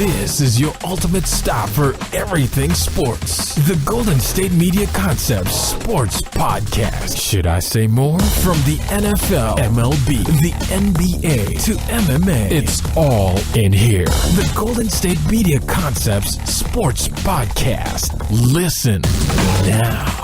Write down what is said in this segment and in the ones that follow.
This is your ultimate stop for everything sports. The Golden State Media Concepts Sports Podcast. Should I say more? From the NFL, MLB, the NBA to MMA, it's all in here. The Golden State Media Concepts Sports Podcast. Listen now.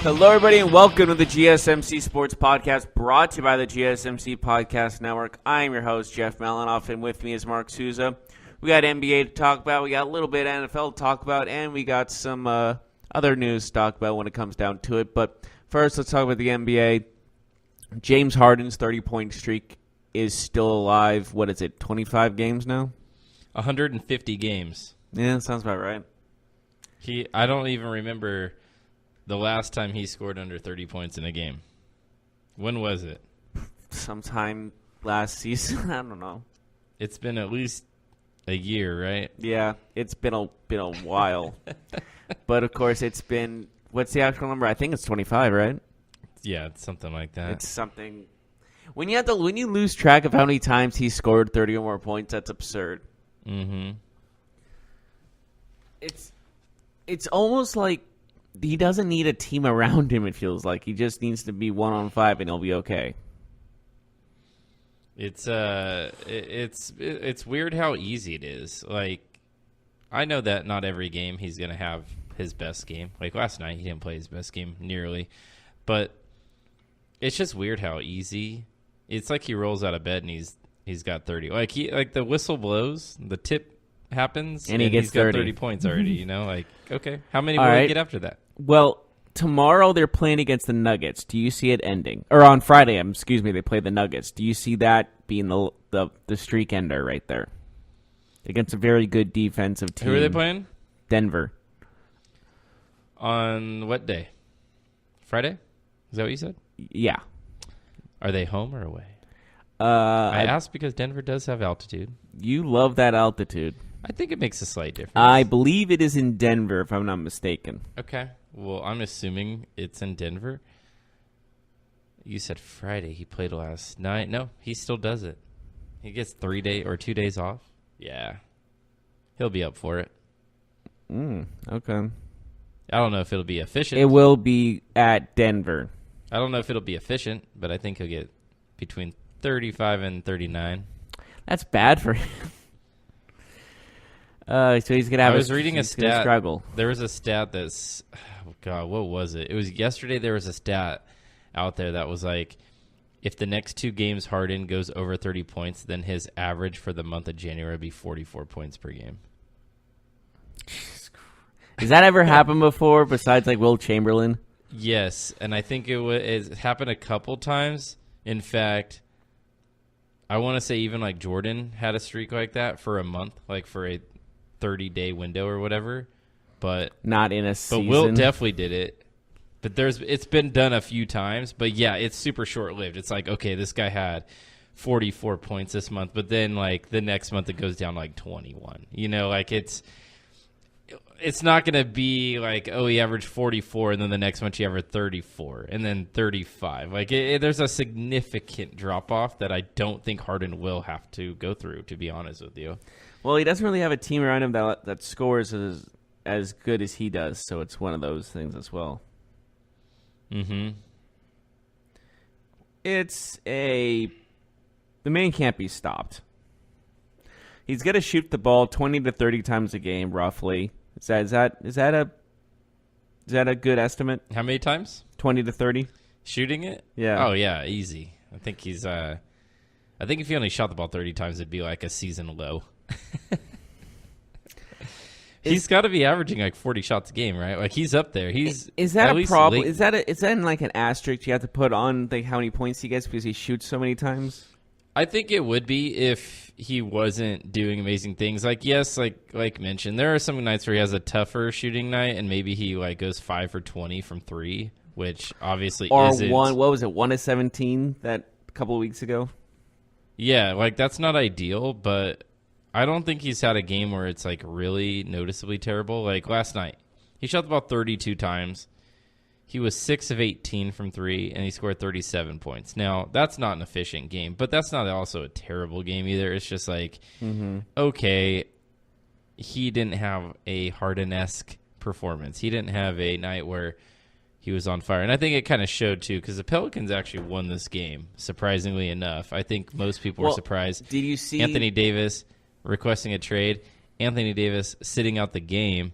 Hello, everybody, and welcome to the GSMC Sports Podcast, brought to you by the GSMC Podcast Network. I am your host, Jeff Malinoff, and with me is Mark Souza. We got NBA to talk about, we got a little bit of NFL to talk about, and we got some other news to talk about when it comes down to it. But first, let's talk about the NBA. James Harden's 30-point streak is still alive. What is it, 25 games now? 150 games. Yeah, that sounds about right. I don't even remember the last time he scored under 30 points in a game. When was it? Sometime last season. I don't know. It's been at least a year, right? Yeah, it's been a while. But of course, it's been, what's the actual number? I think it's 25, right? Yeah, it's something like that. It's something. When you lose track of how many times he scored 30 or more points, that's absurd. Mm-hmm. It's almost like he doesn't need a team around him, it feels like. He just needs to be 1-on-5 and he'll be okay. It's weird how easy it is. Like, I know that not every game he's going to have his best game. Like last night, he didn't play his best game nearly. But it's just weird how easy. It's like he rolls out of bed and he's got 30. Like the whistle blows, the tip happens, and he's got 30 points already, you know? Like, okay, how many will he get after that? Well, tomorrow they're playing against the Nuggets. Do you see it ending? Or on Friday, they play the Nuggets. Do you see that being the streak ender right there? Against a very good defensive team. Who are they playing? Denver. On what day? Friday? Is that what you said? Yeah. Are they home or away? I asked because Denver does have altitude. You love that altitude. I think it makes a slight difference. I believe it is in Denver, if I'm not mistaken. Okay. Well, I'm assuming it's in Denver. You said Friday. He played last night. No, he still does it. He gets 2 days off. Yeah. He'll be up for it. Okay. I don't know if it'll be efficient. It will be at Denver. I don't know if it'll be efficient, but I think he'll get between 35 and 39. That's bad for him. So he's going to have I was reading a stat. Struggle. There was a stat that's, oh God, what was it? It was yesterday. There was a stat out there that was like, if the next 2 games Harden goes over 30 points, then his average for the month of January would be 44 points per game. Has that ever happened before besides like Will Chamberlain? Yes, and I think it happened a couple times. In fact, I want to say even like Jordan had a streak like that for a month, like for a 30-day window or whatever, but not in a season. But Will definitely did it. But it's been done a few times, but yeah, it's super short-lived. It's like, okay, this guy had 44 points this month, but then like the next month it goes down like 21. You know, like it's not going to be like, oh, he averaged 44 and then the next month he averaged 34 and then 35. Like there's a significant drop-off that I don't think Harden will have to go through, to be honest with you. Well, he doesn't really have a team around him that scores as good as he does, so it's one of those things as well. Mm-hmm. The man can't be stopped. He's going to shoot the ball 20 to 30 times a game, roughly. Is that a good estimate? How many times? 20 to 30. Shooting it? Yeah. Oh yeah, easy. I think if he only shot the ball 30 times, it'd be like a season low. He's got to be averaging like 40 shots a game, right? Like he's up there. Is that a problem? Is that in like an asterisk you have to put on like how many points he gets because he shoots so many times? I think it would be if he wasn't doing amazing things. Like, yes, like mentioned, there are some nights where he has a tougher shooting night, and maybe he like goes 5 for 20 from 3, which obviously isn't. What was it, 1 of 17 that a couple of weeks ago? Yeah, like that's not ideal, but I don't think he's had a game where it's like really noticeably terrible. Like last night, he shot the ball 32 times. He was 6 of 18 from 3, and he scored 37 points. Now, that's not an efficient game, but that's not also a terrible game either. It's just like, okay, he didn't have a Harden-esque performance. He didn't have a night where he was on fire. And I think it kind of showed, too, because the Pelicans actually won this game, surprisingly enough. I think most people were surprised. Did you see Anthony Davis requesting a trade, Anthony Davis sitting out the game?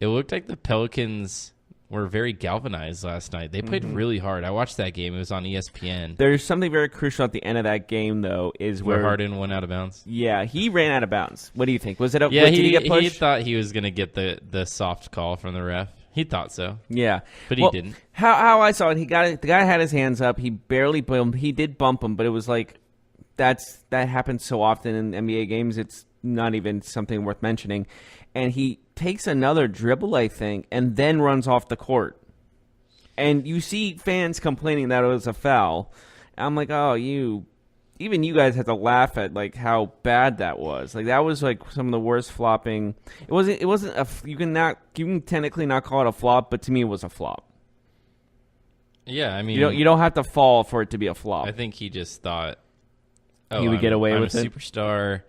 It looked like the Pelicans were very galvanized last night. They played really hard. I watched that game. It was on ESPN. There's something very crucial at the end of that game, though, is where Harden went out of bounds. Yeah, he ran out of bounds. What do you think? Was it? Did he get pushed? He thought he was going to get the soft call from the ref. He thought so. Yeah, but he didn't. How I saw it, the guy had his hands up. He barely bumped. He did bump him, but it was like that happens so often in NBA games. It's not even something worth mentioning. And he takes another dribble, I think, and then runs off the court. And you see fans complaining that it was a foul. I'm like, oh, even you guys had to laugh at like how bad that was. Like that was like some of the worst flopping. It wasn't you can technically not call it a flop, but to me it was a flop. Yeah, I mean, you don't have to fall for it to be a flop. I think he just thought he would get away with it. I'm a superstar.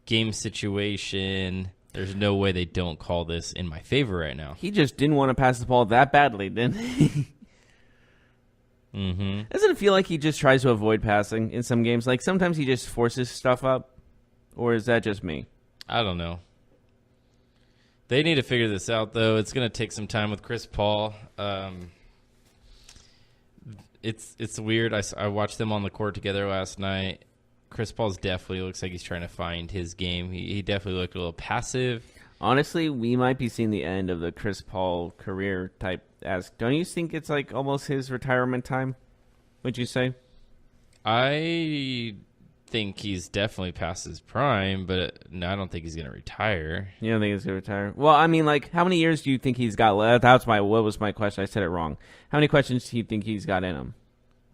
Game situation. There's no way they don't call this in my favor right now. He just didn't want to pass the ball that badly, didn't he? Mm-hmm. Doesn't it feel like he just tries to avoid passing in some games? Like sometimes he just forces stuff up? Or is that just me? I don't know. They need to figure this out, though. It's going to take some time with Chris Paul. It's weird. I watched them on the court together last night. Chris Paul's definitely looks like he's trying to find his game. He definitely looked a little passive. Honestly, we might be seeing the end of the Chris Paul career type. Don't you think it's like almost his retirement time? Would you say? I think he's definitely past his prime, but no, I don't think he's going to retire. You don't think he's going to retire? Well, I mean, like, how many years do you think he's got left? What was my question? I said it wrong. How many questions do you think he's got in him?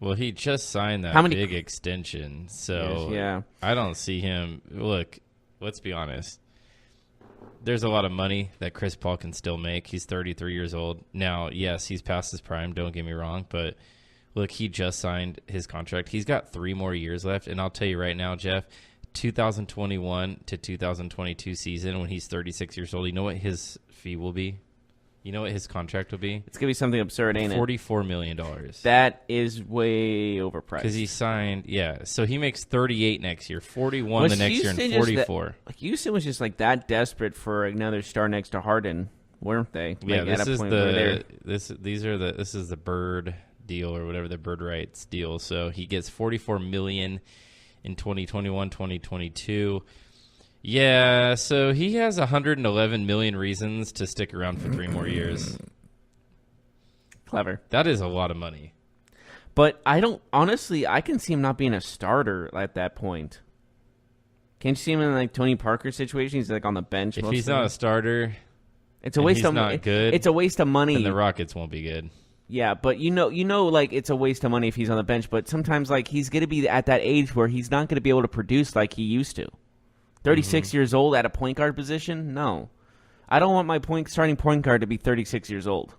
Well, he just signed that big extension, so yeah. I don't see him. Look, let's be honest. There's a lot of money that Chris Paul can still make. He's 33 years old. Now, yes, he's past his prime, don't get me wrong, but look, he just signed his contract. He's got 3 more years left, and I'll tell you right now, Jeff, 2021 to 2022 season when he's 36 years old, you know what his fee will be? You know what his contract will be? It's going to be something absurd, ain't it? $44 million. That is way overpriced. Because he signed, so he makes 38 next year, 41 the next year, and 44. Houston was just like that desperate for another star next to Harden, weren't they? Yeah, this is the Bird deal or whatever, the Bird rights deal. So he gets $44 million in 2021, 2022. Yeah, so he has 111 million reasons to stick around for 3 more years. Clever. That is a lot of money. But I can see him not being a starter at that point. Can't you see him in like Tony Parker situation? He's like on the bench. If he's not a starter, it's a waste of money. It's a waste of money. And the Rockets won't be good. Yeah, but you know, like it's a waste of money if he's on the bench. But sometimes, like he's going to be at that age where he's not going to be able to produce like he used to. 36 years old at a point guard position? No. I don't want my starting point guard to be 36 years old.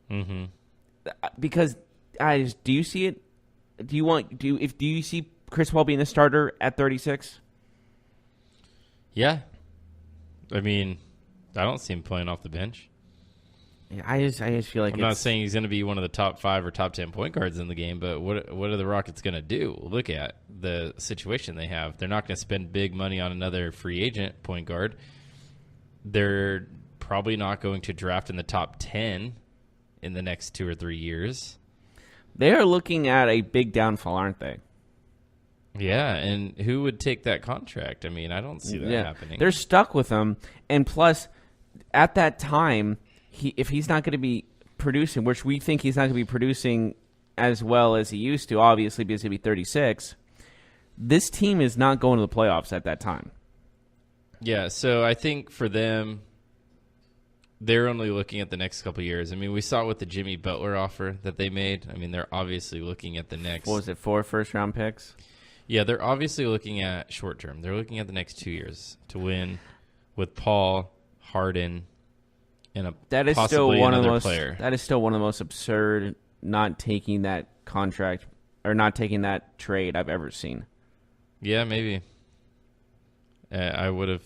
Mm-hmm. Because do you see it? Do you see Chris Paul being a starter at 36? Yeah. I mean, I don't see him playing off the bench. Yeah, I just feel like I'm not saying he's going to be one of the top 5 or top 10 point guards in the game, but what are the Rockets going to do? Look at the situation they have. They're not going to spend big money on another free agent point guard. They're probably not going to draft in the top 10 in the next 2 or 3 years. They are looking at a big downfall, aren't they? Yeah, and who would take that contract? I mean, I don't see that happening. They're stuck with him, and plus, at that time, if he's not going to be producing, which we think he's not going to be producing as well as he used to, obviously because he'll be 36, this team is not going to the playoffs at that time. Yeah, so I think for them, they're only looking at the next couple of years. I mean, we saw it with the Jimmy Butler offer that they made. I mean, they're obviously looking at the next... What was it, 4 first-round picks? Yeah, they're obviously looking at short-term. They're looking at the next 2 years to win with Paul, Harden, and possibly another player. That is still one of the most absurd not taking that contract or not taking that trade I've ever seen. Yeah, maybe. I would have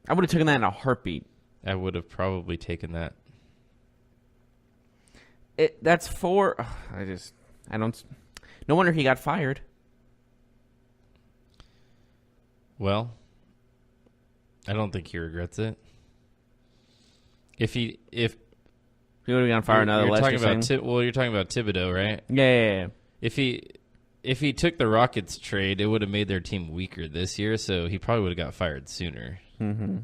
taken that in a heartbeat. I would have probably taken that. That's for. I don't. No wonder he got fired. Well, I don't think he regrets it. If he would have gotten fired, another. You're talking about you're talking about Thibodeau, right? Yeah. If he took the Rockets trade, it would have made their team weaker this year. So he probably would have got fired sooner. Mm-hmm.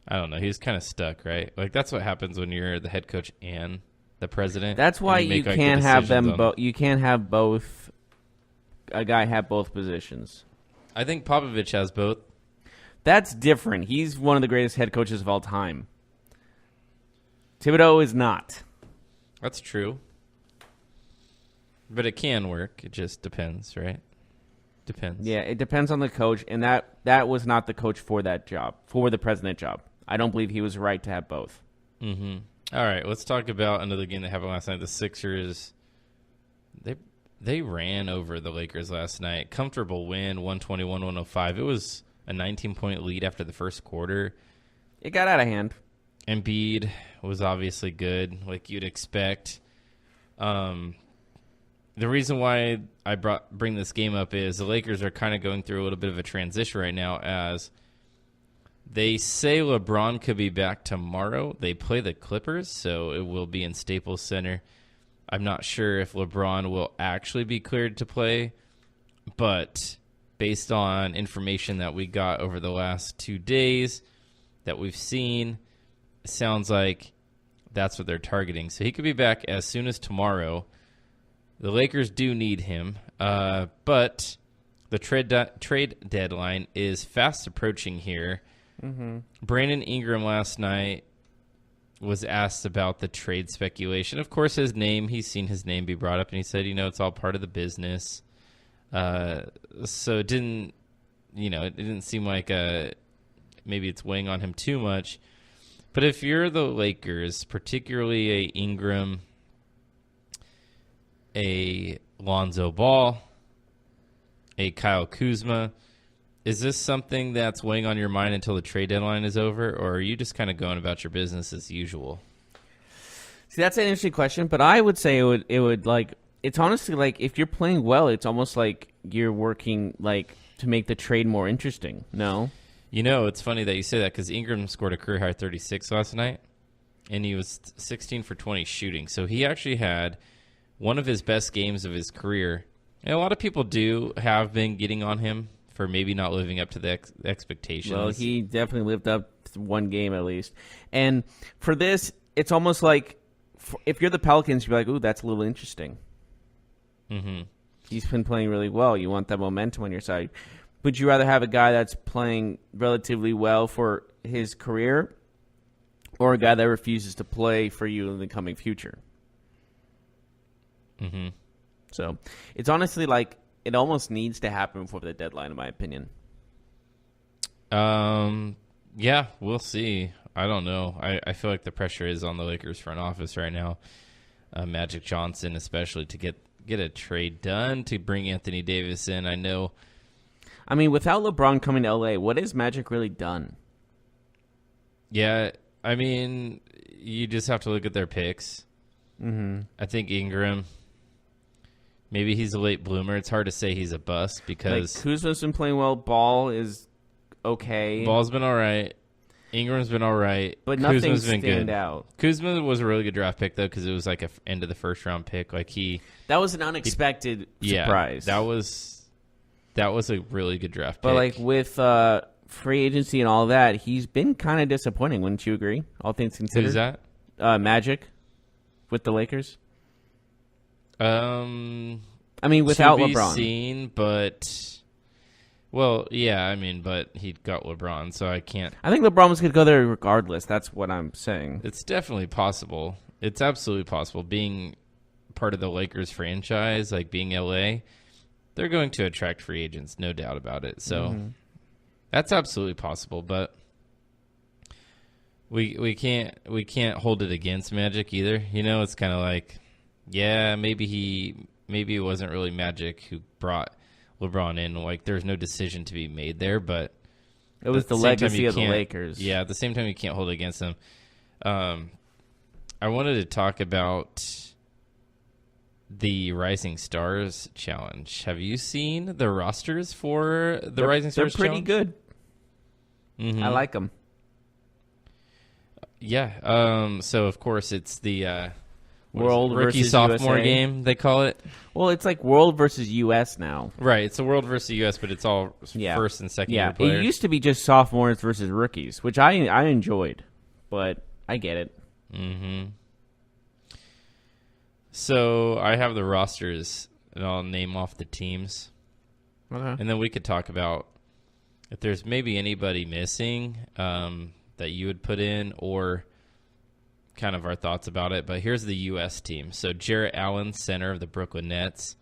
I don't know. He's kind of stuck, right? Like that's what happens when you're the head coach and the president. That's why you can't have them both. You can't have both. A guy have both positions. I think Popovich has both. That's different. He's one of the greatest head coaches of all time. Thibodeau is not. That's true. But it can work. It just depends, right? Depends. Yeah, it depends on the coach, and that was not the coach for that job, for the president job. I don't believe he was right to have both. Mm-hmm. All right, let's talk about another game that happened last night. The Sixers, they ran over the Lakers last night. Comfortable win, 121-105. It was a 19-point lead after the first quarter. It got out of hand. Embiid was obviously good, like you'd expect. The reason why I bring this game up is the Lakers are kind of going through a little bit of a transition right now as they say LeBron could be back tomorrow. They play the Clippers, so it will be in Staples Center. I'm not sure if LeBron will actually be cleared to play, but based on information that we got over the last 2 days that we've seen, it sounds like that's what they're targeting. So he could be back as soon as tomorrow. The Lakers do need him, but the trade deadline is fast approaching here. Mm-hmm. Brandon Ingram last night was asked about the trade speculation. Of course, he's seen his name be brought up, and he said, it's all part of the business. So it didn't seem like maybe it's weighing on him too much. But if you're the Lakers, particularly a Ingram, a Lonzo Ball, a Kyle Kuzma, is this something that's weighing on your mind until the trade deadline is over, or are you just kind of going about your business as usual? See, that's an interesting question, but I would say it would like, it's honestly like if you're playing well, it's almost like you're working like to make the trade more interesting. No? It's funny that you say that because Ingram scored a career high 36 last night, and he was 16 for 20 shooting. So he actually had one of his best games of his career. And a lot of people have been getting on him for maybe not living up to the expectations. Well, he definitely lived up to one game at least. And for this, it's almost like if you're the Pelicans, you're like, ooh, that's a little interesting. Mm-hmm. He's been playing really well. You want that momentum on your side. Would you rather have a guy that's playing relatively well for his career or a guy that refuses to play for you in the coming future? Mm-hmm. So it's honestly like it almost needs to happen before the deadline, in my opinion. Yeah, we'll see. I don't know. I feel like the pressure is on the Lakers front office right now. Magic Johnson, especially, to get a trade done to bring Anthony Davis in. I know. I mean, without LeBron coming to LA, what has Magic really done? Yeah, I mean, you just have to look at their picks. Mm-hmm. I think Ingram, maybe he's a late bloomer. It's hard to say he's a bust because Kuzma's been playing well. Ball is okay. Ball's been all right. Ingram's been all right. But nothing's Kuzma's been stand good. out. Kuzma was a really good draft pick, though, because it was like a end of the first round pick. That was an unexpected surprise. That was That was a really good draft pick. But like with free agency and all that, he's been kind of disappointing. Wouldn't you agree? All things considered. Who's that? Magic with the Lakers. I mean, without to be LeBron. Seen, but well, yeah. I mean, but he got LeBron, so I can't. I think LeBron was going to go there regardless. That's what I'm saying. It's definitely possible. It's absolutely possible. Being part of the Lakers franchise, like being LA, they're going to attract free agents, no doubt about it. So that's absolutely possible. But we can't hold it against Magic either. You know, it's kind of like, yeah, maybe it wasn't really Magic who brought LeBron in. Like, there's no decision to be made there, but it was the legacy of the Lakers. Yeah, at the same time, you can't hold it against them. I wanted to talk about the Rising Stars Challenge. Have you seen the rosters for the Rising Stars Challenge? They're pretty good. Mm-hmm. I like them. Yeah. So, of course, it's the World rookie versus sophomore USA game, they call it. Well, it's like World versus U.S. now. Right. It's a World versus U.S., but it's all first and second year players. It used to be just sophomores versus rookies, which I enjoyed, but I get it. Mm-hmm. So I have the rosters, and I'll name off the teams. Okay. And then we could talk about if there's maybe anybody missing that you would put in, or kind of our thoughts about it. But here's the U.S. team. So Jarrett Allen, center of the Brooklyn Nets.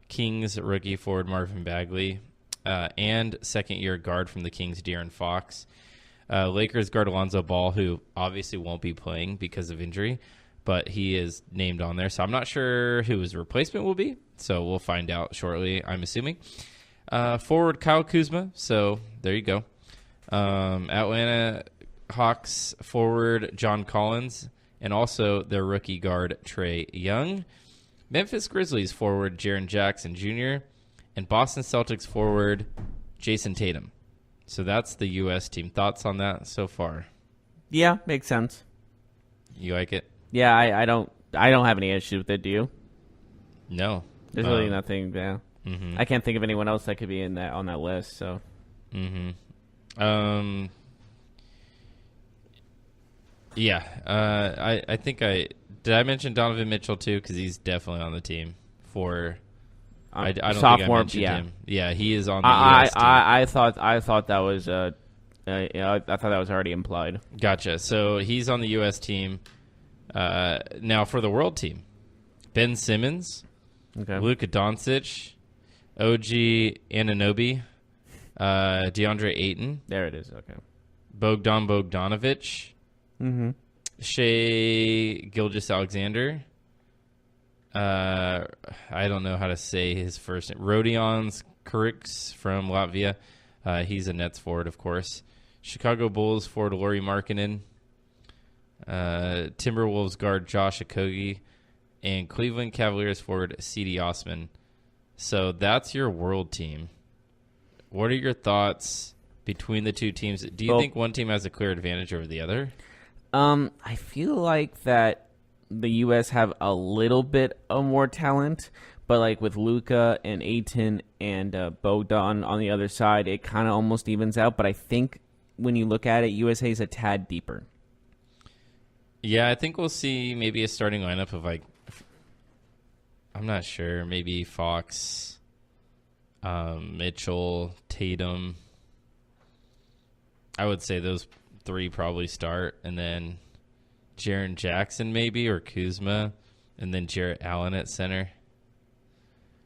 Kings rookie forward Marvin Bagley. And second-year guard from the Kings, De'Aaron Fox. Lakers guard Alonzo Ball, who obviously won't be playing because of injury, but he is named on there. So I'm not sure who his replacement will be. So we'll find out shortly, I'm assuming. Forward Kyle Kuzma. So there you go. Atlanta Hawks forward John Collins, and also their rookie guard Trae Young. Memphis Grizzlies forward Jaren Jackson Jr. and Boston Celtics forward Jason Tatum. So that's the U.S. team. Thoughts on that so far? Yeah, makes sense. You like it? Yeah, I don't have any issues with it. Do you? No. There's really nothing. Yeah, mm-hmm. I can't think of anyone else that could be on that list. So. Mm-hmm. Yeah. I think did I mention Donovan Mitchell too? Because he's definitely on the team for. I don't sophomore, think I mentioned him. Yeah, he is on the US team. I thought that was I thought that was already implied. Gotcha. So he's on the U.S. team. Now for the world team, Ben Simmons, Luka Doncic, OG Anunoby, DeAndre Ayton. There it is. Okay. Bogdan Bogdanovic. Mm-hmm. Shai Gilgeous-Alexander. I don't know how to say his first name. Rodions Kurics from Latvia. He's a Nets forward, of course. Chicago Bulls forward Lauri Markkanen. Timberwolves guard Josh Okogie. And Cleveland Cavaliers forward C.D. Osman. So that's your world team. What are your thoughts between the two teams? Do you think one team has a clear advantage over the other? I feel like that the U.S. have a little bit of more talent, but like with Luka and Ayton and Bogdan on the other side, it kind of almost evens out. But I think when you look at it, USA is a tad deeper. Yeah, I think we'll see maybe a starting lineup of like, I'm not sure, maybe Fox, Mitchell, Tatum. I would say those three probably start, and then Jaren Jackson maybe, or Kuzma, and then Jarrett Allen at center.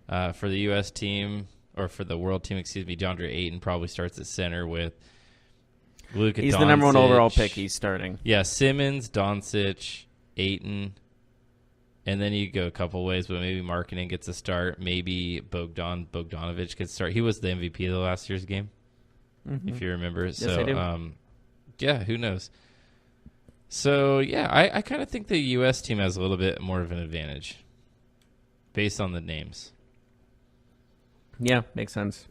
For the U.S. team, or for the world team, DeAndre Ayton probably starts at center with Luka Doncic. He's the number one overall pick. He's starting. Yeah, Simmons, Doncic, Ayton, and then you go a couple ways, but maybe Markkanen gets a start. Maybe Bogdanovic gets a start. He was the MVP of the last year's game, if you remember. Yes, I do. Yeah, who knows? So, yeah, I kind of think the U.S. team has a little bit more of an advantage based on the names. Yeah, makes sense.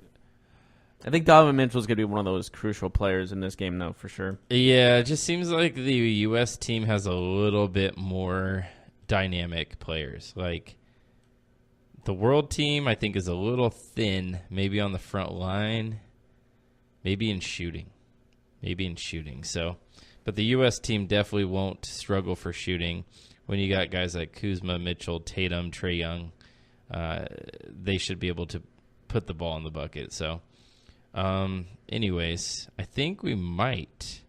I think Donovan Mitchell's going to be one of those crucial players in this game, though, for sure. Yeah, it just seems like the U.S. team has a little bit more dynamic players. Like, The world team, I think, is a little thin, maybe on the front line, maybe in shooting. So, but the U.S. team definitely won't struggle for shooting when you got guys like Kuzma, Mitchell, Tatum, Trae Young. They should be able to put the ball in the bucket. So, anyways, I think we might.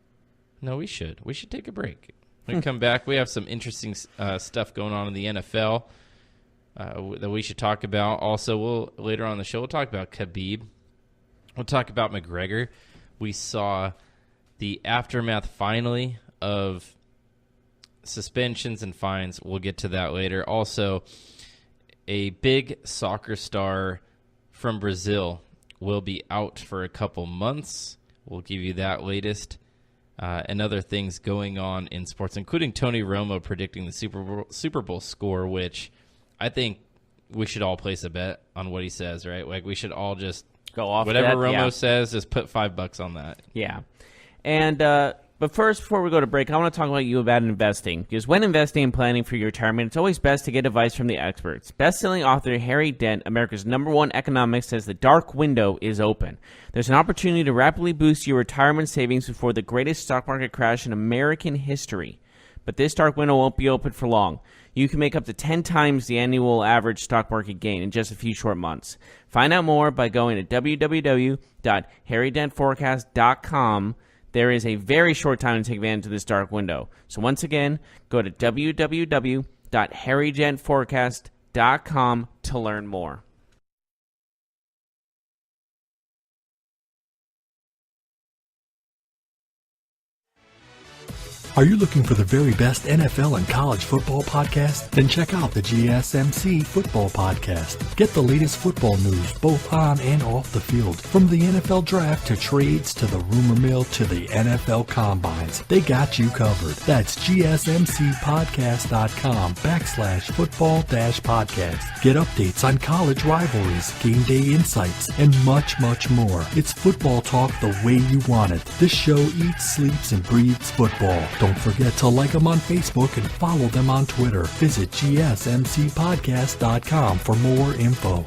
No, we should. We should take a break. When we come back, we have some interesting stuff going on in the NFL that we should talk about. Also, later on in the show, we'll talk about Khabib. We'll talk about McGregor. We saw the aftermath, finally, of suspensions and fines. We'll get to that later. Also, a big soccer star from Brazil will be out for a couple months. We'll give you that latest and other things going on in sports, including Tony Romo predicting the Super Bowl score, which I think we should all place a bet on what he says, right? Like, we should all just go off whatever that, Romo says, just put $5 on that. Yeah. And but first, before we go to break, I want to talk about you about investing. Because when investing and planning for your retirement, it's always best to get advice from the experts. Best-selling author Harry Dent, America's #1 economist, says the dark window is open. There's an opportunity to rapidly boost your retirement savings before the greatest stock market crash in American history. But this dark window won't be open for long. You can make up to 10 times the annual average stock market gain in just a few short months. Find out more by going to www.harrydentforecast.com. There is a very short time to take advantage of this dark window. So once again, go to www.harrydentforecast.com to learn more. Are you looking for the very best NFL and college football podcast? Then check out the GSMC Football Podcast. Get the latest football news both on and off the field. From the NFL Draft to trades to the rumor mill to the NFL Combines, they got you covered. That's GSMCpodcast.com/football-podcast. Get updates on college rivalries, game day insights, and much, much more. It's football talk the way you want it. This show eats, sleeps, and breathes football. Don't forget to like them on Facebook and follow them on Twitter. Visit GSMCpodcast.com for more info.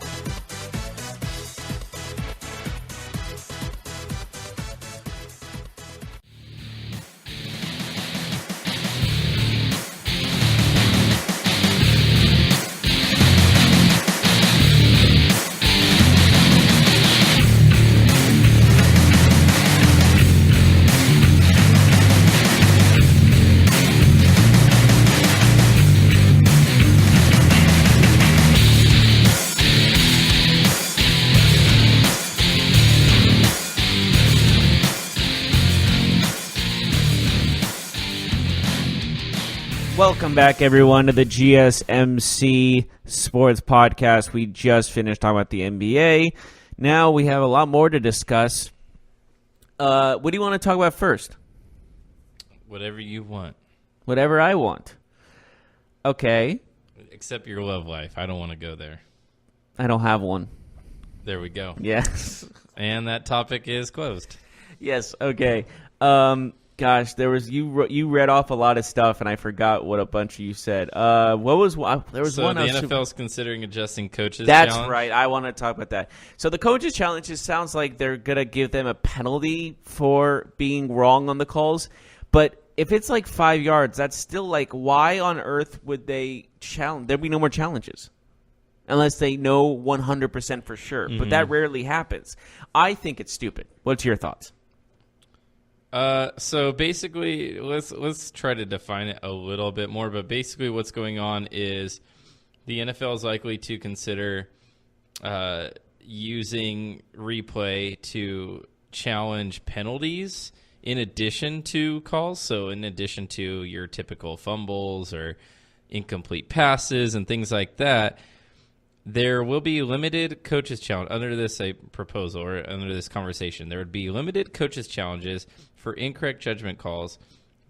Welcome back, everyone, to the GSMC Sports Podcast. We just finished talking about the NBA. Now we have a lot more to discuss. What do you want to talk about first? Whatever you want. Whatever I want. Okay. Except your love life. I don't want to go there. I don't have one. There we go. Yes. And that topic is closed. Yes, okay. Gosh, there was you read off a lot of stuff, and I forgot what a bunch of you said. What was there was so one? So the NFL is considering adjusting coaches. That's challenge? right. I want to talk about that. So the coaches challenge just sounds like they're gonna give them a penalty for being wrong on the calls, but if it's like 5 yards, that's still like, why on earth would they challenge? There'd be no more challenges unless they know 100% for sure. But that rarely happens. I think it's stupid. What's your thoughts? So basically, let's try to define it a little bit more. But basically, what's going on is the NFL is likely to consider using replay to challenge penalties in addition to calls. So in addition to your typical fumbles or incomplete passes and things like that, there will be limited coaches challenge under this proposal or under this conversation. There would be limited coaches challenges for incorrect judgment calls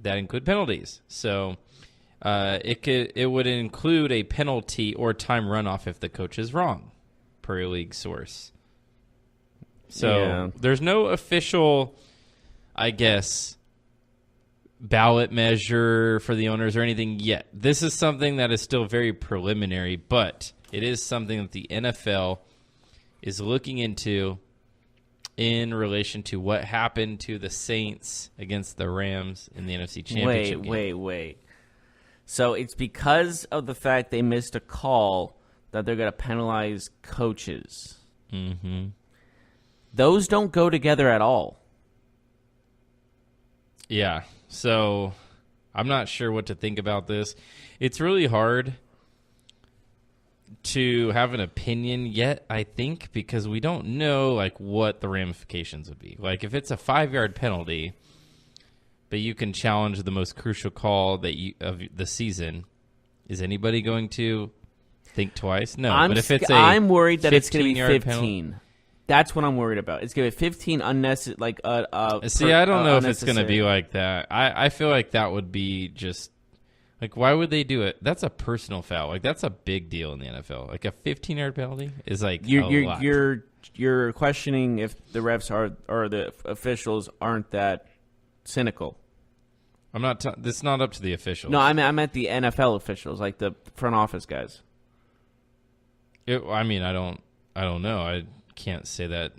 that include penalties. So it would include a penalty or time runoff if the coach is wrong, per a league source. So there's no official, I guess, ballot measure for the owners or anything yet. This is something that is still very preliminary, but it is something that the NFL is looking into in relation to what happened to the Saints against the Rams in the NFC Championship game. Wait. So it's because of the fact they missed a call that they're going to penalize coaches. Mm-hmm. Those don't go together at all. Yeah, so I'm not sure what to think about this. It's really hard to have an opinion yet, I think, because we don't know like what the ramifications would be. Like if it's a 5-yard penalty, but you can challenge the most crucial call of the season, is anybody going to think twice? No. But if it's I'm worried that it's going to be 15. Penalty, that's what I'm worried about. It's going to be 15 unnecessary. I don't know if it's going to be like that. I feel like that would be just like, why would they do it? That's a personal foul. Like that's a big deal in the NFL. Like a 15-yard penalty is like you're questioning if the refs or the officials aren't that cynical. I'm not. It's not up to the officials. No, I'm at the NFL officials, like the front office guys. I don't know. I can't say that.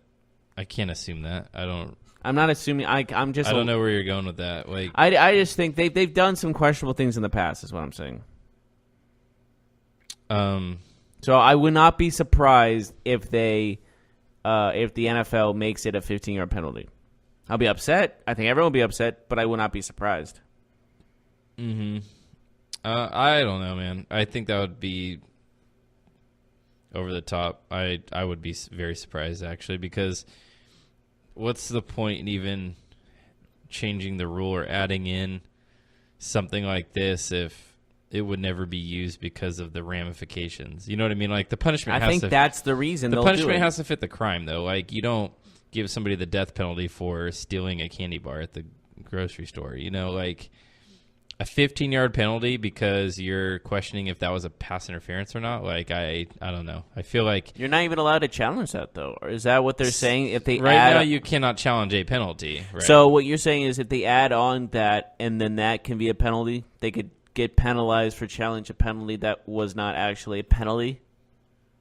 I can't assume that. I'm not assuming. I'm just. I don't know where you're going with that. Like, I just think they've done some questionable things in the past. Is what I'm saying. So I would not be surprised if the NFL makes it a 15-yard penalty. I'll be upset. I think everyone will be upset, but I will not be surprised. Mm-hmm. I don't know, man. I think that would be over the top. I would be very surprised, actually, because what's the point in even changing the rule or adding in something like this if it would never be used because of the ramifications? You know what I mean? Like the punishment that's the reason the punishment has to fit the crime, though. Like you don't give somebody the death penalty for stealing a candy bar at the grocery store. You know, like a 15-yard penalty because you're questioning if that was a pass interference or not. Like I don't know. I feel like you're not even allowed to challenge that, though. Or is that what they're saying? If they now you cannot challenge a penalty. Right? So what you're saying is if they add on that and then that can be a penalty, they could get penalized for challenge a penalty that was not actually a penalty.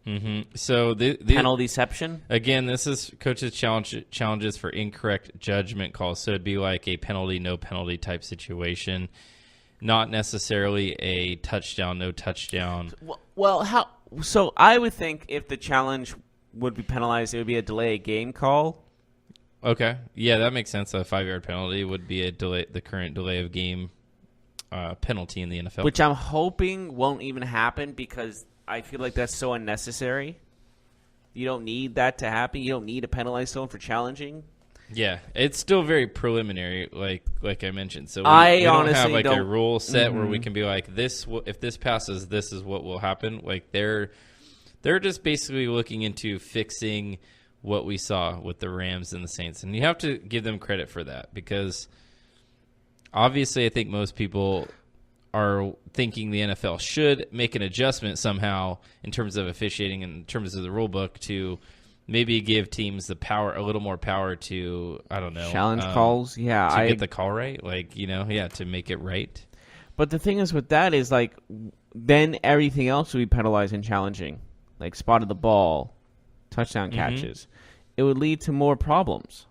Mm-hmm. So the penaltyception? Again, this is coaches' challenges for incorrect judgment calls. So it'd be like a penalty, no penalty type situation, not necessarily a touchdown, no touchdown. Well, how? So I would think if the challenge would be penalized, it would be a delay game call. Okay, yeah, that makes sense. A 5-yard penalty would be the current delay of game penalty in the NFL, which I'm hoping won't even happen because I feel like that's so unnecessary. You don't need that to happen. You don't need to penalize someone for challenging. Yeah, it's still very preliminary, like I mentioned. So we honestly don't have like a rule set where we can be like, this. If this passes, this is what will happen. Like they're just basically looking into fixing what we saw with the Rams and the Saints, and you have to give them credit for that because obviously, I think most people are thinking the NFL should make an adjustment somehow in terms of officiating, in terms of the rule book, to maybe give teams a little more power to, I don't know, challenge calls. To get the call right, to make it right. But the thing is with that is like, then everything else would be penalized and challenging, like spotted the ball, touchdown catches. It would lead to more problems.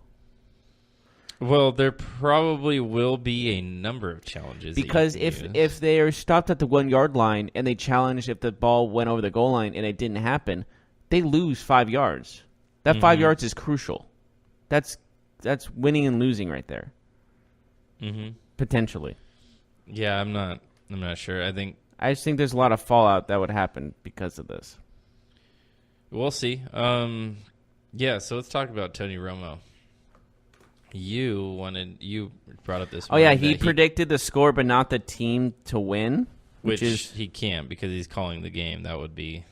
Well, there probably will be a number of challenges. Because if they are stopped at the 1-yard line and they challenge if the ball went over the goal line and it didn't happen, they lose 5 yards. That 5 yards is crucial. That's winning and losing right there. Potentially. Yeah, I'm not sure. I just think there's a lot of fallout that would happen because of this. We'll see. Yeah, so let's talk about Tony Romo. You brought up this. Oh yeah, he predicted the score, but not the team to win, which he can't because he's calling the game. That would be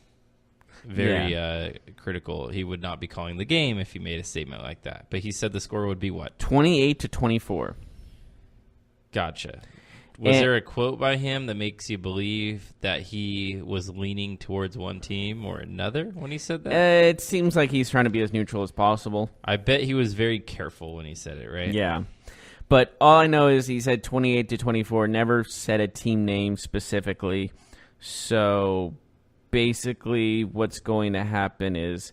very critical. He would not be calling the game if he made a statement like that. But he said the score would be what? 28-24. Gotcha. Was there a quote by him that makes you believe that he was leaning towards one team or another when he said that? It seems like he's trying to be as neutral as possible. I bet he was very careful when he said it, right? Yeah. But all I know is he said 28-24, never said a team name specifically. So basically what's going to happen is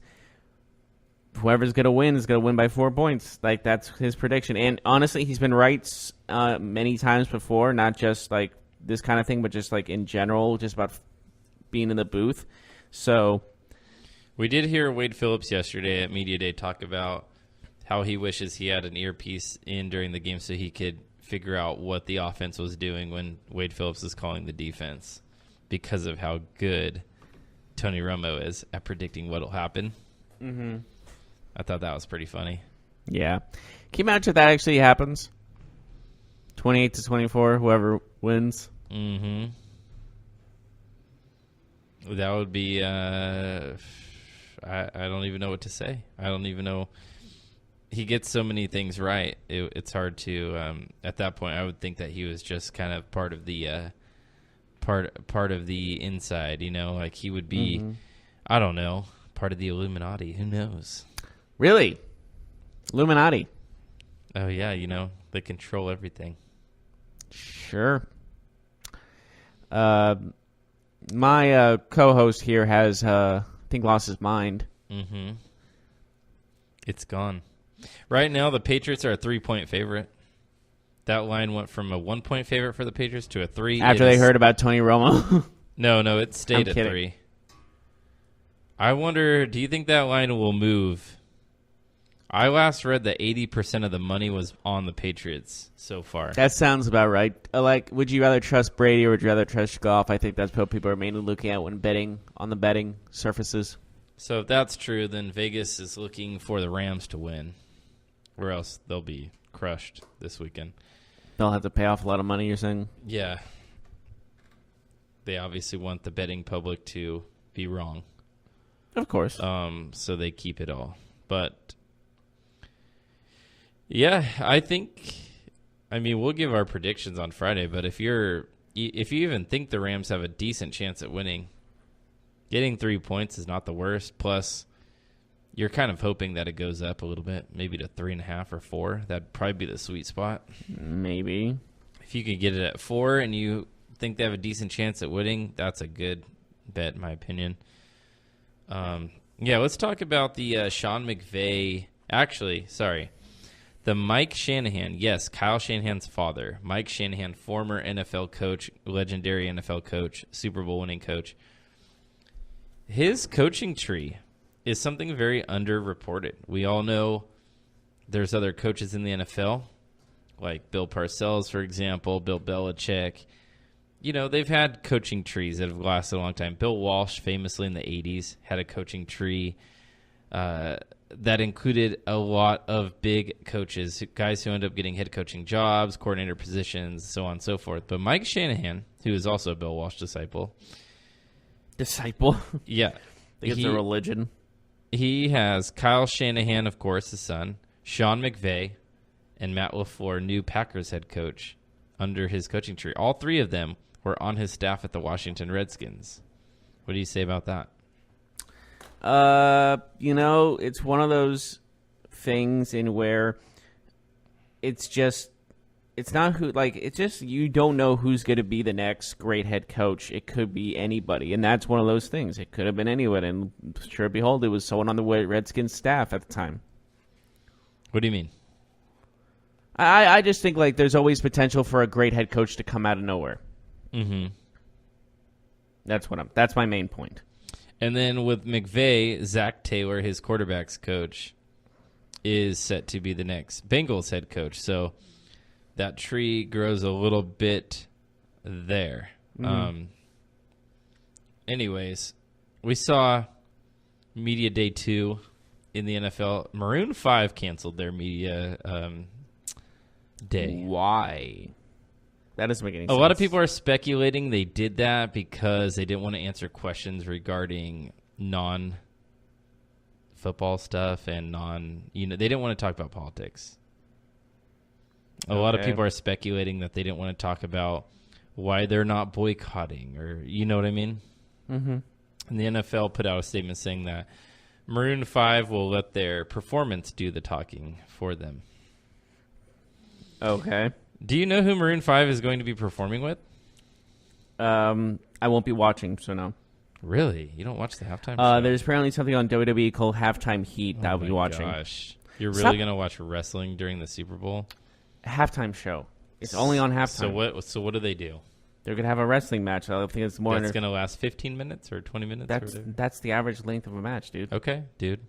whoever's going to win is going to win by 4 points. Like, that's his prediction. And honestly, he's been right many times before, not just like this kind of thing, but just like in general, just about being in the booth. So we did hear Wade Phillips yesterday at Media Day talk about how he wishes he had an earpiece in during the game so he could figure out what the offense was doing when Wade Phillips is calling the defense, because of how good Tony Romo is at predicting what will happen. Mm-hmm. I thought that was pretty funny. Yeah. Can you imagine if that actually happens? 28-24, whoever wins. Mm-hmm. That would be, I don't even know what to say. I don't even know. He gets so many things right. It's hard to, at that point, I would think that he was just kind of part of the, part of the inside, you know, like he would be, I don't know, part of the Illuminati. Who knows? Really? Illuminati. Oh, yeah, you know, they control everything. Sure. My co-host here has, I think, lost his mind. Mm-hmm. It's gone. Right now, the Patriots are a 3-point favorite. That line went from a 1-point favorite for the Patriots to a 3. After they heard about Tony Romo? No, it stayed at 3. I wonder, do you think that line will move? I last read that 80% of the money was on the Patriots so far. That sounds about right. Like, would you rather trust Brady or would you rather trust Goff? I think that's what people are mainly looking at when betting on the betting surfaces. So if that's true, then Vegas is looking for the Rams to win, or else they'll be crushed this weekend. They'll have to pay off a lot of money, you're saying? Yeah. They obviously want the betting public to be wrong. Of course. So they keep it all. But yeah, I mean, we'll give our predictions on Friday, but if you even think the Rams have a decent chance at winning, getting 3 points is not the worst. Plus, you're kind of hoping that it goes up a little bit, maybe to 3.5 or 4. That'd probably be the sweet spot. Maybe. If you could get it at 4 and you think they have a decent chance at winning, that's a good bet, in my opinion. Yeah, let's talk about the Sean McVay. Actually, sorry. The Mike Shanahan, yes, Kyle Shanahan's father. Mike Shanahan, former NFL coach, legendary NFL coach, Super Bowl winning coach. His coaching tree is something very underreported. We all know there's other coaches in the NFL, like Bill Parcells, for example, Bill Belichick. You know, they've had coaching trees that have lasted a long time. Bill Walsh, famously in the 80s, had a coaching tree that included a lot of big coaches, guys who end up getting head coaching jobs, coordinator positions, so on and so forth. But Mike Shanahan, who is also a Bill Walsh disciple. Yeah. I think it's a religion. He has Kyle Shanahan, of course, his son, Sean McVay, and Matt LaFleur, new Packers head coach, under his coaching tree. All three of them were on his staff at the Washington Redskins. What do you say about that? You know, it's one of those things in where it's not who, like, it's just you don't know who's going to be the next great head coach. It could be anybody, and that's one of those things. It could have been anyone, and sure behold, it was someone on the Redskins staff at the time. What do you mean? I just think, like, there's always potential for a great head coach to come out of nowhere. Mm-hmm. That's my main point. And then with McVay, Zach Taylor, his quarterback's coach, is set to be the next Bengals head coach. So that tree grows a little bit there. Mm-hmm. Anyways, we saw Media Day 2 in the NFL. Maroon 5 canceled their media day. Why? That doesn't make any sense. A lot of people are speculating they did that because they didn't want to answer questions regarding non-football stuff and they didn't want to talk about politics. A lot of people are speculating that they didn't want to talk about why they're not boycotting, or you know what I mean? Mm-hmm. And the NFL put out a statement saying that Maroon 5 will let their performance do the talking for them. Okay. Do you know who Maroon 5 is going to be performing with? I won't be watching, so no. Really? You don't watch the halftime show? There's apparently something on WWE called Halftime Heat that I'll be watching. Gosh. You're really going to watch wrestling during the Super Bowl? Halftime show. It's only on halftime. So what do they do? They're going to have a wrestling match. I think it's more. That's going to last 15 minutes or 20 minutes? That's the average length of a match, dude. Okay, dude.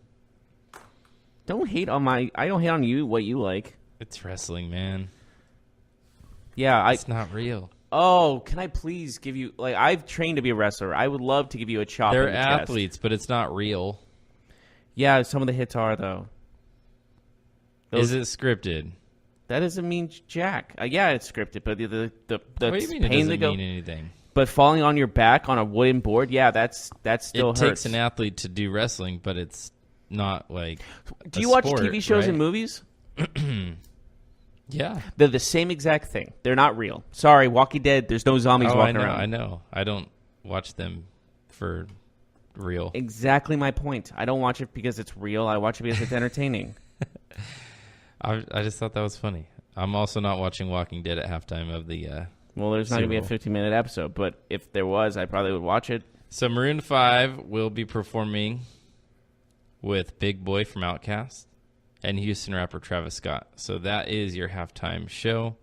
Don't hate on I don't hate on you what you like. It's wrestling, man. Yeah, it's not real. Oh, can I please give you I've trained to be a wrestler. I would love to give you a chop. They're in the athletes, chest. but it's not real. Yeah, some of the hits are though. Is it scripted? That doesn't mean jack. Yeah, it's scripted, but the what do you mean pain it doesn't mean anything? But falling on your back on a wooden board, yeah, that's still it hurts. takes an athlete to do wrestling, but it's not like. Do you watch TV shows and movies? Yeah, they're the same exact thing. They're not real. Sorry, Walking Dead. There's no zombies walking around. I know. I don't watch them for real. Exactly my point. I don't watch it because it's real. I watch it because it's entertaining. I just thought that was funny. I'm also not watching Walking Dead at halftime of the. Well, there's not going to be a 15-minute episode, but if there was, I probably would watch it. So Maroon 5 will be performing with Big Boy from Outkast and Houston rapper Travis Scott. So that is your halftime show.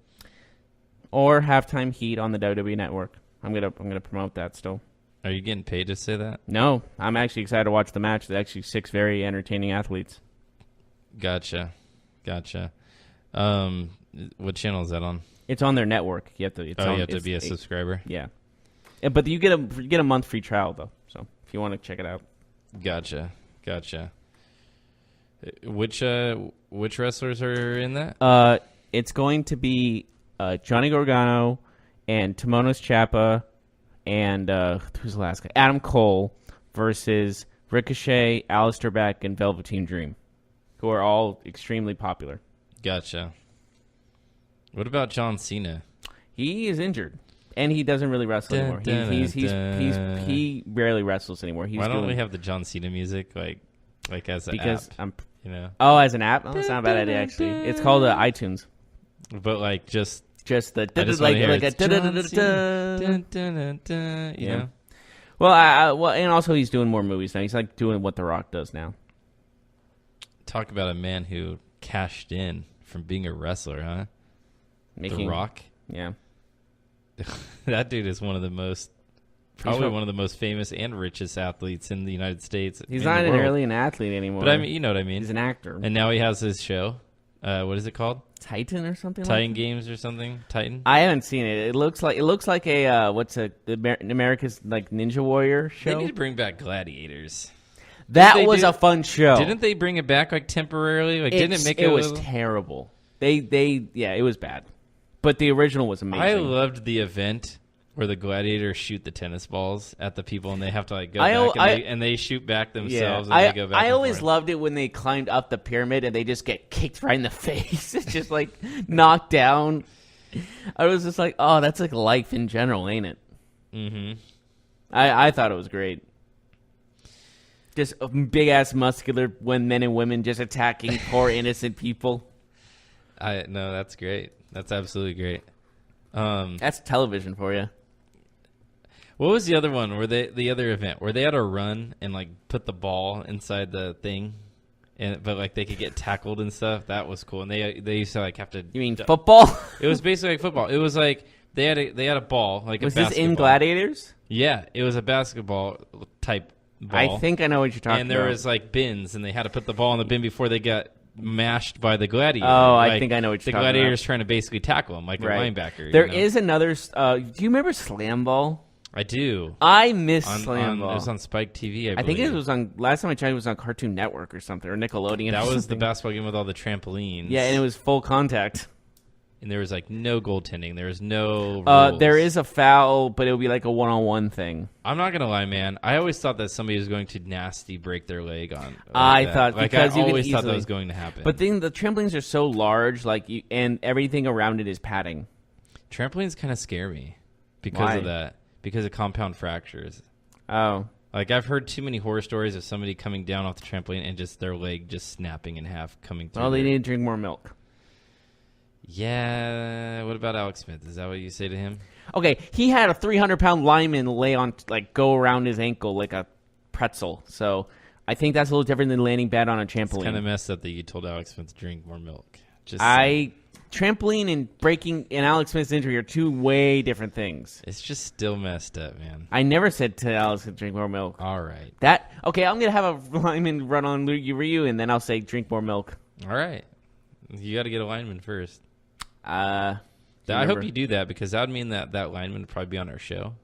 Or Halftime Heat on the WWE Network. I'm gonna promote that still. Are you getting paid to say that? No, I'm actually excited to watch the match. There's actually 6 very entertaining athletes. Gotcha. What channel is that on? It's on their network. You have to. You have to be a subscriber. Yeah, but you get a month free trial though. So if you want to check it out. Gotcha. Which wrestlers are in that? It's going to be Johnny Gargano and Timonos Ciampa and who's the last guy? Adam Cole versus Ricochet, Aleister Black, and Velveteen Dream, who are all extremely popular. Gotcha. What about John Cena? He is injured, and he doesn't really wrestle anymore. He rarely wrestles anymore. Why don't we have the John Cena music like as an app? As an app? Oh, that's not a bad idea actually. It's called iTunes. But like just the you know. Well, and also he's doing more movies now. He's like doing what The Rock does now. Talk about a man who cashed in from being a wrestler, huh? The Rock. Yeah. That dude is one of the most famous and richest athletes in the United States. He's not really an athlete anymore. But I mean, you know what I mean. He's an actor. And now he has his show. What is it called? Titan or something? Titan Games or something? Titan? I haven't seen it. It looks like America's like Ninja Warrior show. They need to bring back Gladiators. That was a fun show. Didn't they bring it back like temporarily? Like didn't it make it? It was terrible. It was bad. But the original was amazing. I loved the event where the gladiators shoot the tennis balls at the people and they have to like go back and they shoot back themselves and they go back. I always loved it when they climbed up the pyramid and they just get kicked right in the face. It's just like knocked down. I was just like, oh, that's like life in general, ain't it? Mm-hmm. I thought it was great. Just big ass muscular men and women just attacking poor innocent people. No, that's great. That's absolutely great. That's television for you. What was the other one? The other event where they had to run and like put the ball inside the thing, but like they could get tackled and stuff. That was cool. And they used to like have to. You mean football? It was basically like football. It was like they had a ball like was a basketball. This in Gladiators? Yeah, it was a basketball type ball. I think I know what you're talking about. And there was like bins, and they had to put the ball in the bin before they got mashed by the gladiator. Oh, like, I think I know what you're talking about. The gladiator's trying to basically tackle him like a linebacker. There is another. Do you remember Slam Ball? I do. I miss Slam Ball. It was on Spike TV. I think it was on. Last time I checked, it was on Cartoon Network or something, or Nickelodeon. That was the basketball game with all the trampolines. Yeah, and it was full contact. And there was like no goaltending. There was no rules. There is a foul, but it would be like a one-on-one thing. I'm not gonna lie, man. I always thought that somebody was going to nasty break their leg on. I thought because I always thought that was going to happen. But then the trampolines are so large, and everything around it is padding. Trampolines kind of scare me because of that. Because of compound fractures. Oh. Like, I've heard too many horror stories of somebody coming down off the trampoline and just their leg just snapping in half coming through. Well, they need to drink more milk. Yeah. What about Alex Smith? Is that what you say to him? Okay, he had a 300-pound lineman go around his ankle like a pretzel. So I think that's a little different than landing bad on a trampoline. It's kind of messed up that you told Alex Smith to drink more milk. Trampoline and breaking and Alex Smith's injury are two way different things. It's just still messed up, man. I never said to Alex to drink more milk. All right. Okay, I'm going to have a lineman run on Ryu, and then I'll say drink more milk. All right. You got to get a lineman first. I hope you do that because that would mean that lineman would probably be on our show.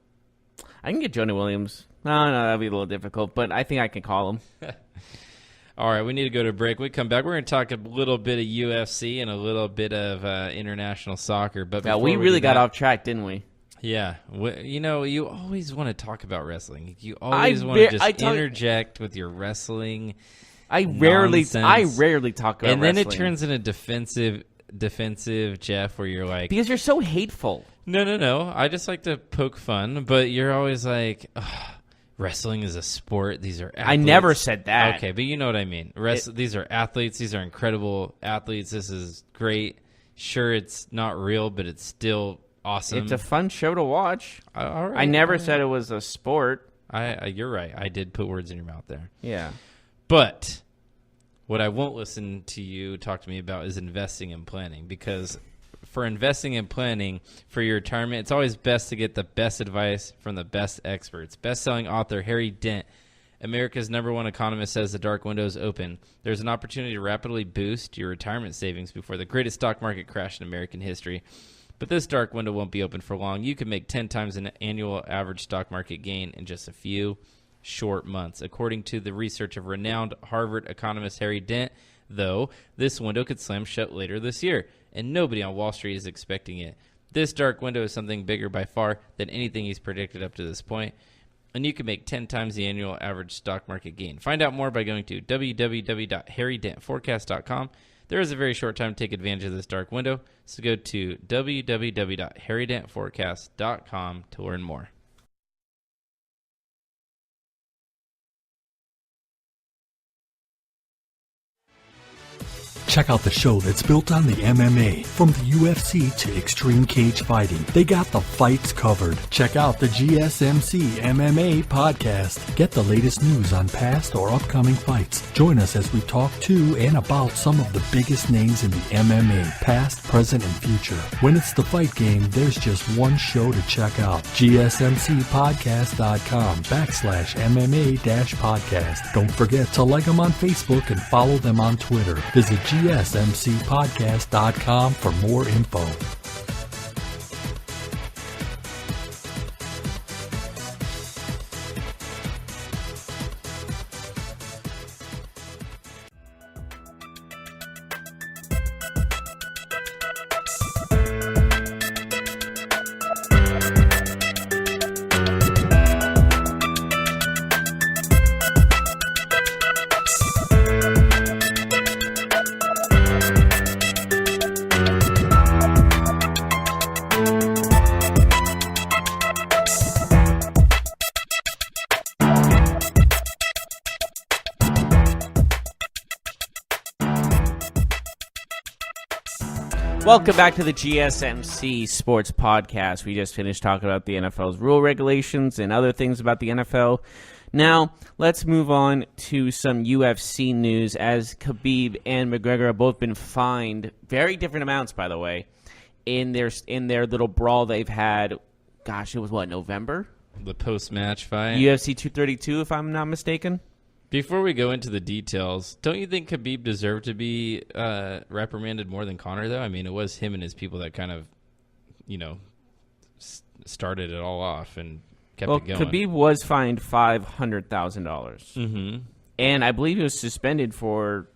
I can get Jonah Williams. No, that'd be a little difficult, but I think I can call him. All right, we need to go to a break. When we come back, we're going to talk a little bit of UFC and a little bit of international soccer. But we really got off track, didn't we? Yeah. You always want to talk about wrestling. You always want to just interject with your wrestling. I rarely talk about wrestling. And then it turns into defensive Jeff, where you're like, because you're so hateful. No. I just like to poke fun, but you're always like, wrestling is a sport. These are athletes. I never said that. Okay, but you know what I mean. These are athletes. These are incredible athletes. This is great. Sure, it's not real, but it's still awesome. It's a fun show to watch. All right, I never said it was a sport. You're right. I did put words in your mouth there. Yeah. But what I won't listen to you talk to me about is investing and planning, because for investing and planning for your retirement, it's always best to get the best advice from the best experts. Best-selling author Harry Dent, America's #1 economist, says the dark window is open. There's an opportunity to rapidly boost your retirement savings before the greatest stock market crash in American history. But this dark window won't be open for long. You can make 10 times an annual average stock market gain in just a few short months. According to the research of renowned Harvard economist Harry Dent, though, this window could slam shut later this year, and nobody on Wall Street is expecting it. This dark window is something bigger by far than anything he's predicted up to this point, and you can make 10 times the annual average stock market gain. Find out more by going to www.harrydentforecast.com. There is a very short time to take advantage of this dark window, so go to www.harrydentforecast.com to learn more. Check out the show that's built on the MMA. From the UFC to Extreme Cage Fighting, they got the fights covered. Check out the GSMC MMA podcast. Get the latest news on past or upcoming fights. Join us as we talk to and about some of the biggest names in the MMA, past, present, and future. When it's the fight game, there's just one show to check out. GSMCpodcast.com/MMA-podcast. Don't forget to like them on Facebook and follow them on Twitter. Visit GSMCpodcast.com for more info. Welcome back to the GSMC Sports Podcast. We just finished talking about the NFL's rule regulations and other things about the NFL. Now, let's move on to some UFC news, as Khabib and McGregor have both been fined, very different amounts, by the way, in their little brawl they've had. Gosh, it was November? The post-match fight? UFC 232, if I'm not mistaken. Before we go into the details, don't you think Khabib deserved to be reprimanded more than Conor, though? I mean, it was him and his people that kind of, started it all off and kept it going. Khabib was fined $500,000. Mm-hmm. And I believe he was suspended for,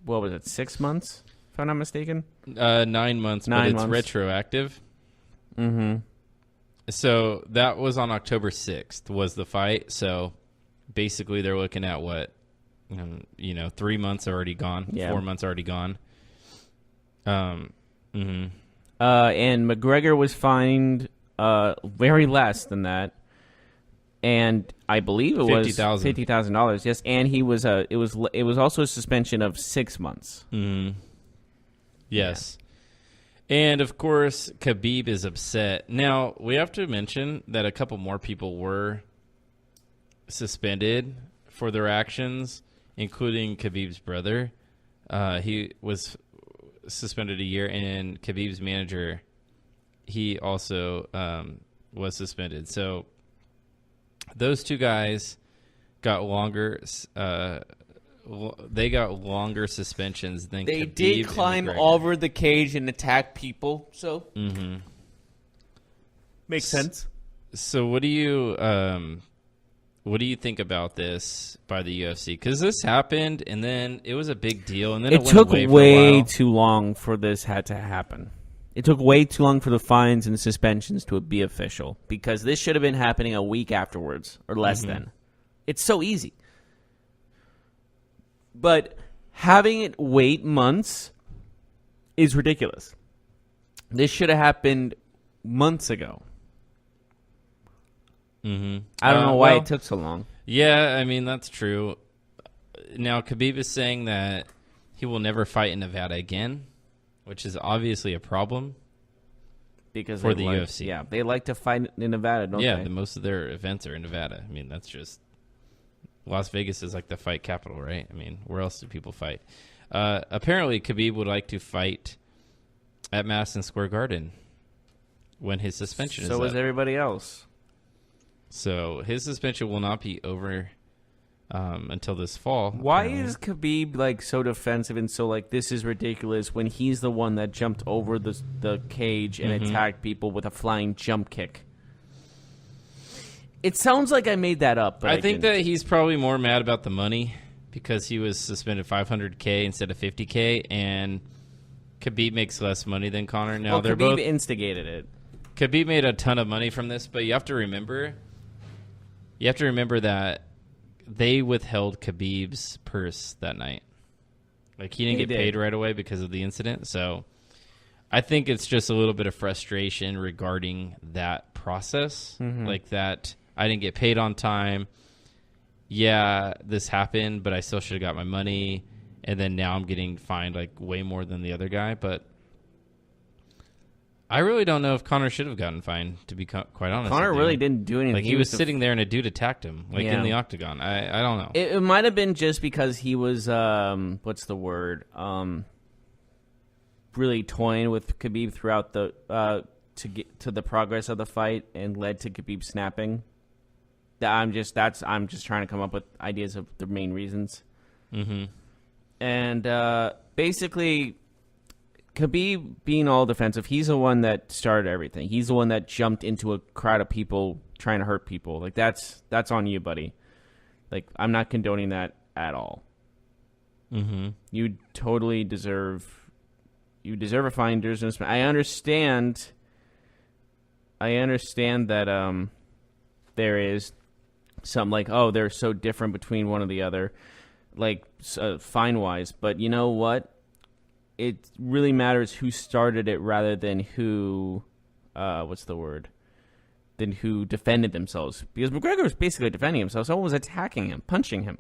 6 months, if I'm not mistaken? 9 months, but it's retroactive. Mm-hmm. So that was on October 6th was the fight, so... Basically, they're looking at 3 months already gone, 4 months already gone. And McGregor was fined very less than that, and I believe it was $50,000. Yes, and he was it was also a suspension of 6 months. Mm-hmm. Yes, And, of course, Khabib is upset. Now, we have to mention that a couple more people were suspended for their actions, including Khabib's brother. He was suspended a year, and Khabib's manager, he also was suspended. So those two guys got longer. They got longer suspensions than they Khabib did climb over the cage and attack people. So makes sense. So what do you think about this by the UFC? Because this happened, and then it was a big deal, and then it went took away for a way while. too long for this had to happen. It took way too long for the fines and suspensions to be official because this should have been happening a week afterwards or less than. It's so easy. But having it wait months is ridiculous. This should have happened months ago. I don't know why it took so long. Yeah, I mean, that's true. Now, Khabib is saying that he will never fight in Nevada again, which is obviously a problem because for the like, UFC. Yeah, they like to fight in Nevada, don't they? Yeah, most of their events are in Nevada. I mean, that's just... Las Vegas is like the fight capital, right? I mean, where else do people fight? Apparently, Khabib would like to fight at Madison Square Garden when his suspension is up. So is everybody else. So his suspension will not be over until this fall. Why apparently. is Khabib like so defensive and so like this is ridiculous when he's the one that jumped over the cage and attacked people with a flying jump kick? It sounds like I made that up, but I think that he's probably more mad about the money because he was suspended $500K instead of $50K, and Khabib makes less money than Conor. Now they're Khabib both instigated it. Khabib made a ton of money from this, but you have to remember that they withheld Khabib's purse that night. Like he didn't get paid right away because of the incident. So I think it's just a little bit of frustration regarding that process, like that. I didn't get paid on time. Yeah, this happened, but I still should have got my money. And then now I'm getting fined like way more than the other guy. But I really don't know if Conor should have gotten fined, to be quite honest. Conor really didn't do anything. Like he was sitting there and a dude attacked him, like in the octagon. I don't know. It might have been just because he was what's the word? Really toying with Khabib throughout the to get to the progress of the fight and led to Khabib snapping. I'm just trying to come up with ideas of the main reasons. And basically, Khabib being all defensive, he's the one that started everything. He's the one that jumped into a crowd of people trying to hurt people. Like that's on you, buddy. Like I'm not condoning that at all. You totally deserve a fine. I understand that there is some like, oh, they're so different between one or the other, like fine wise. But you know what? It really matters who started it rather than who, than who defended themselves. Because McGregor was basically defending himself. Someone was attacking him, punching him.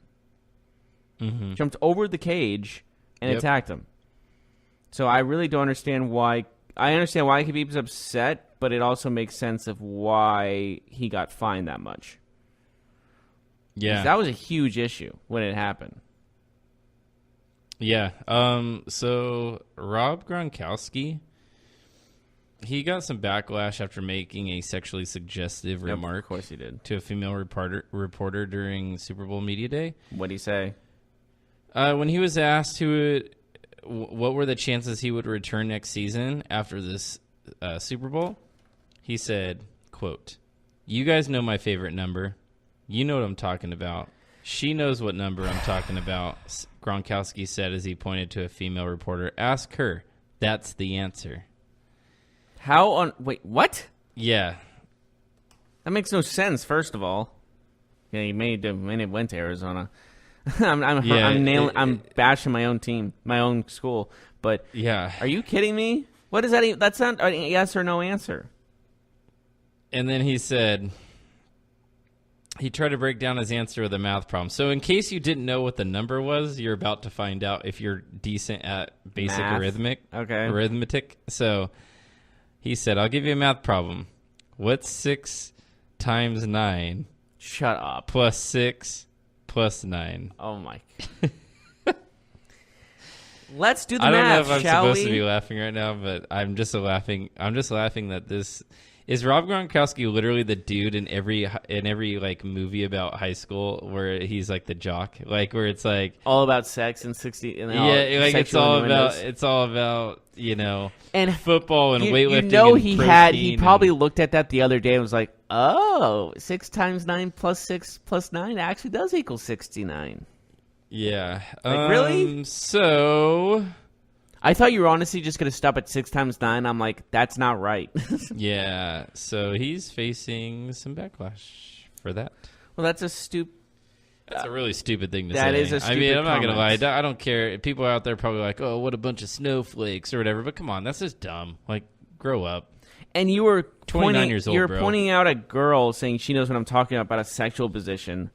Jumped over the cage and attacked him. So I really don't understand why. I understand why Khabib's upset, but it also makes sense of why he got fined that much. Yeah. That was a huge issue when it happened. Yeah. So Rob Gronkowski, he got some backlash after making a sexually suggestive remark. Of course he did. To a female reporter during Super Bowl Media Day. What'd he say? When he was asked what were the chances he would return next season after this Super Bowl, he said, quote, "You guys know my favorite number. You know what I'm talking about. She knows what number I'm talking about," Gronkowski said as he pointed to a female reporter. "Ask her. That's the answer." Wait, what? Yeah. That makes no sense, first of all. Yeah, he went to Arizona. I'm bashing my own team, my own school. But yeah, are you kidding me? What is that even? That's not a yes or no answer. And then he said, He tried to break down his answer with a math problem. So in case you didn't know what the number was, you're about to find out if you're decent at basic arithmetic. So he said, I'll give you a math problem. What's 6 times 9? Shut up. Plus 6 plus 9. Oh, my. Let's do the I don't know math, if I'm shall supposed we? to be laughing right now, but I'm just laughing that this... Is Rob Gronkowski literally the dude in every like movie about high school where he's like the jock, like where it's like all about sex and 60? And like it's all about and football and weightlifting. He probably looked at that the other day and was like, oh, 6 times 9 plus 6 plus 9 actually does equal 69. Yeah, really? So. I thought you were honestly just going to stop at 6 times 9. I'm like, that's not right. Yeah, so he's facing some backlash for that. Well, that's a really stupid thing to say. That is a stupid I'm not going to comment. lie. I don't care. People out there probably like, oh, what a bunch of snowflakes or whatever. But come on, that's just dumb. Like, grow up. And you were 29 years old, you were bro. pointing out a girl saying she knows what I'm talking about a sexual position.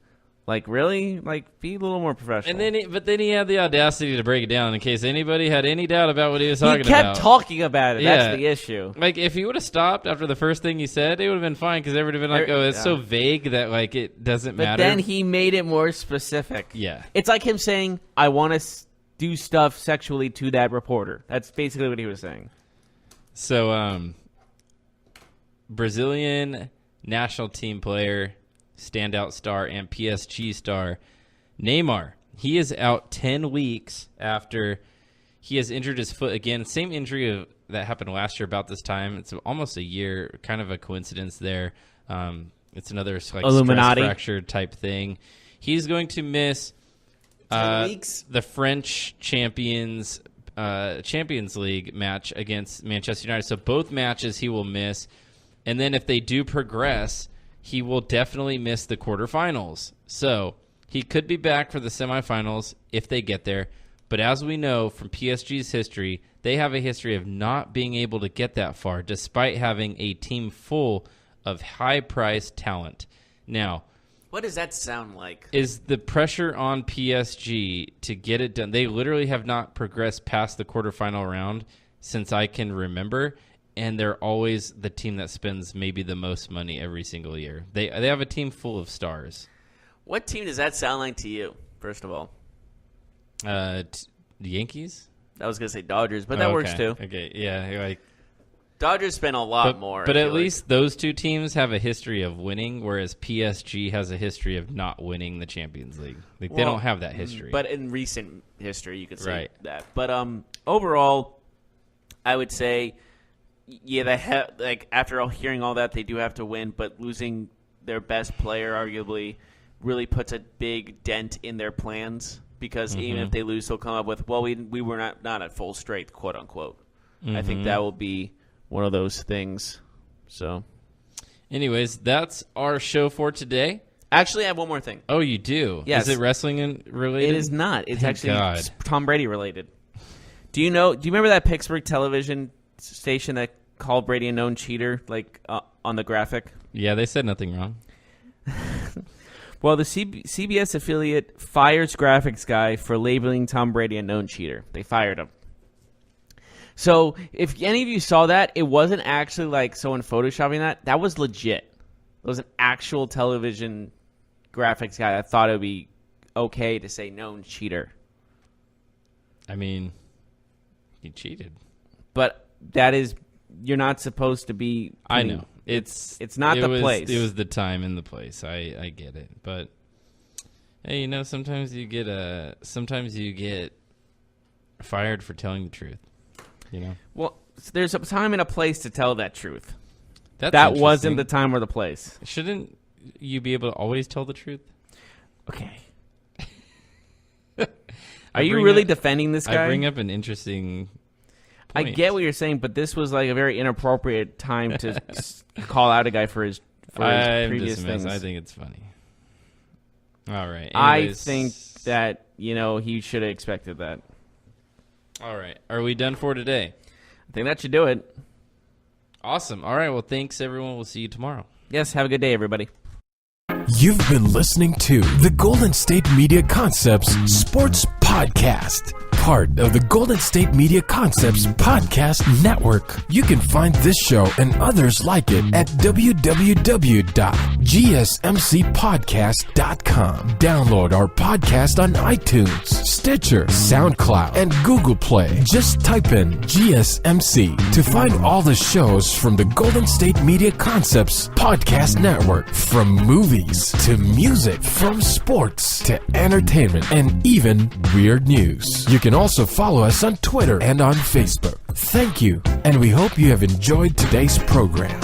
Like, really? Like, be a little more professional. But then he had the audacity to break it down in case anybody had any doubt about what he was talking about. He kept talking about it. Yeah. That's the issue. Like, if he would have stopped after the first thing he said, it would have been fine because everybody would have been like, oh, it's so vague that, like, it doesn't But matter. then he made it more specific. Yeah. It's like him saying, I want to do stuff sexually to that reporter. That's basically what he was saying. So, Brazilian national team player, standout star, and PSG star Neymar. He is out 10 weeks after he has injured his foot again. Same injury that happened last year about this time. It's almost a year, kind of a coincidence there. It's another like Illuminati stress fracture type thing. He's going to miss 10 weeks? The French Champions League match against Manchester United. So both matches he will miss. And then if they do progress, he will definitely miss the quarterfinals. So he could be back for the semifinals if they get there. But as we know from PSG's history, they have a history of not being able to get that far, despite having a team full of high-priced talent. Now, what does that sound like? Is the pressure on PSG to get it done? They literally have not progressed past the quarterfinal round since I can remember. And they're always the team that spends maybe the most money every single year. They have a team full of stars. What team does that sound like to you, first of all? The Yankees? I was going to say Dodgers, but that works too. Okay, yeah. Dodgers spend a lot more. But at least those two teams have a history of winning, whereas PSG has a history of not winning the Champions League. They don't have that history. But in recent history, you could say that. But overall, I would say... Yeah, after hearing all that, they do have to win, but losing their best player arguably really puts a big dent in their plans because even if they lose, they'll come up with, well, we were not at full strength, quote unquote. I think that will be one of those things. So, anyways, that's our show for today. Actually, I have one more thing. Oh, you do? Yes. Is it wrestling related? It is not. It's Thank actually God. Tom Brady related. Do you remember that Pittsburgh television station that called Brady a known cheater, on the graphic? Yeah, they said nothing wrong. Well, the CBS affiliate fires graphics guy for labeling Tom Brady a known cheater. They fired him. So, if any of you saw that, it wasn't actually like someone photoshopping that. That was legit. It was an actual television graphics guy that thought it would be okay to say known cheater. I mean, he cheated. But that is... You're not supposed to be... I know. It's not the place. It was the time and the place. I get it. But, hey, sometimes you get fired for telling the truth. Well, there's a time and a place to tell that truth. That's that wasn't the time or the place. Shouldn't you be able to always tell the truth? Okay. Are you really defending this guy? I bring up an interesting... point. I get what you're saying, but this was like a very inappropriate time to call out a guy for his previous things. I think it's funny. All right. Anyways. I think that, he should have expected that. All right. Are we done for today? I think that should do it. Awesome. All right. Well, thanks, everyone. We'll see you tomorrow. Yes, have a good day, everybody. You've been listening to the Golden State Media Concepts Sports Podcast, part of the Golden State Media Concepts Podcast Network. You can find this show and others like it at www.gsmcpodcast.com. Download our podcast on iTunes, Stitcher, SoundCloud, and Google Play. Just type in GSMC to find all the shows from the Golden State Media Concepts Podcast Network. From movies to music, from sports to entertainment, and even weird news. You can also follow us on Twitter and on Facebook. Thank you, and we hope you have enjoyed today's program.